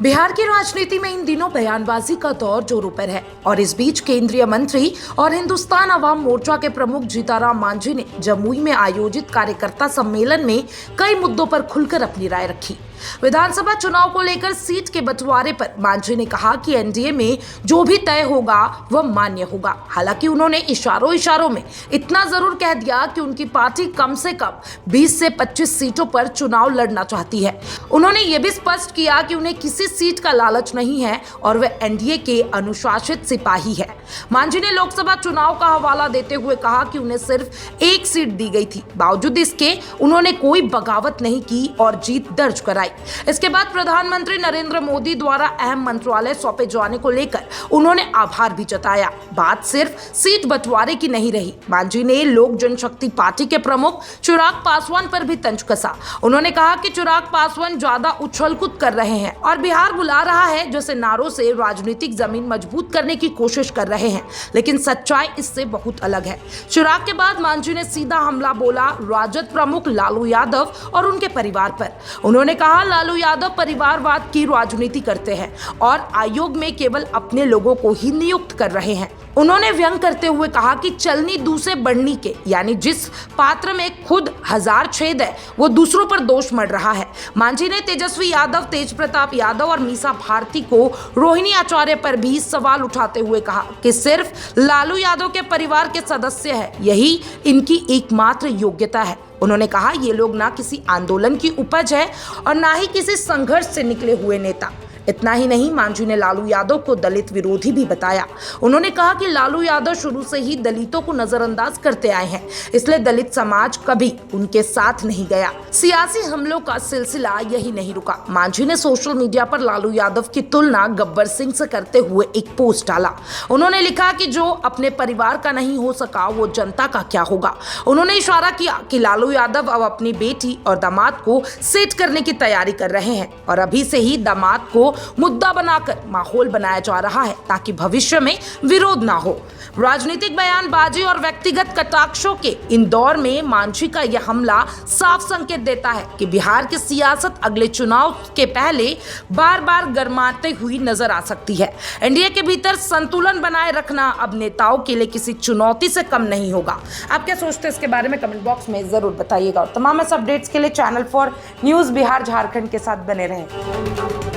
बिहार की राजनीति में इन दिनों बयानबाजी का दौर जोरों पर है और इस बीच केंद्रीय मंत्री और हिंदुस्तान अवाम मोर्चा के प्रमुख जीतनराम मांझी ने जमुई में आयोजित कार्यकर्ता सम्मेलन में कई मुद्दों पर खुलकर अपनी राय रखी। विधानसभा चुनाव को लेकर सीट के बंटवारे पर मांझी ने कहा कि एनडीए में जो भी तय होगा वह मान्य होगा। हालांकि उन्होंने इशारों में इतना जरूर कह दिया कि उनकी पार्टी कम से कम 20 से 25 सीटों पर चुनाव लड़ना चाहती है। उन्होंने ये भी स्पष्ट किया कि उन्हें किसी सीट का लालच नहीं है और वे एनडीए के अनुशासित सिपाही है। मांझी ने लोकसभा चुनाव का हवाला देते हुए कहा कि उन्हें सिर्फ एक सीट दी गई थी, बावजूद इसके उन्होंने कोई बगावत नहीं की और जीत दर्ज कराई। इसके बाद प्रधानमंत्री नरेंद्र मोदी द्वारा अहम मंत्रालय सौंपे जाने को लेकर उन्होंने आभार भी जताया। बात सिर्फ सीट बंटवारे की नहीं रही। मांझी ने लोक जनशक्ति पार्टी के प्रमुख चिराग पासवान पर भी तंज कसा। उन्होंने कहा कि चिराग पासवान ज्यादा उछल-कूद कर रहे हैं और बिहार बुला रहा है जैसे नारों से राजनीतिक जमीन मजबूत करने की कोशिश कर रहे हैं, लेकिन सच्चाई इससे बहुत अलग है। चिराग के बाद मांझी ने सीधा हमला बोला राजद प्रमुख लालू यादव और उनके परिवार पर। उन्होंने कहा लालू यादव परिवारवाद की राजनीति करते हैं और आयोग में केवल अपने लोगों को ही नियुक्त कर रहे हैं। उन्होंने व्यंग करते हुए कहा कि चलनी दूसरे बढ़नी के, यानी जिस पात्र में खुद हजार छेद है वो दूसरों पर दोष मढ़ रहा है। मांझी ने तेजस्वी यादव, तेज प्रताप यादव और मीसा भारती को रोहिणी आचार्य पर भी सवाल उठाते हुए कहा कि सिर्फ लालू यादव के परिवार के सदस्य है, यही इनकी एकमात्र योग्यता है। उन्होंने कहा ये लोग ना किसी आंदोलन की उपज है और ना ही किसी संघर्ष से निकले हुए नेता। इतना ही नहीं, मांझी ने लालू यादव को दलित विरोधी भी बताया। उन्होंने कहा कि लालू यादव शुरू से ही दलितों को नजरअंदाज करते आए हैं, इसलिए दलित समाज कभी उनके साथ नहीं गया। सियासी हमलों का सिलसिला यही नहीं रुका। मांझी ने सोशल मीडिया पर लालू यादव की तुलना गब्बर सिंह से करते हुए एक पोस्ट डाला। उन्होंने लिखा कि जो अपने परिवार का नहीं हो सका वो जनता का क्या होगा। उन्होंने इशारा किया कि लालू यादव अब अपनी बेटी और दामाद को सेट करने की तैयारी कर रहे हैं और अभी से ही दामाद को मुद्दा बनाकर माहौल बनाया जा रहा है ताकि भविष्य में विरोध ना हो। राजनीतिक बयानबाजी और व्यक्तिगत कटाक्षों के इन दौर में मांझी का यह हमला साफ संकेत देता है कि बिहार की सियासत अगले चुनाव के पहले बार-बार गरमाते हुई नजर आ सकती है। एनडीए के भीतर संतुलन बनाए रखना अब नेताओं के लिए किसी चुनौती से कम नहीं होगा। आप क्या सोचते हैं इसके बारे में कमेंट बॉक्स में जरूर बताइएगा और तमाम ऐसे अपडेट्स के लिए channel for news Bihar Jharkhand के साथ बने रहें।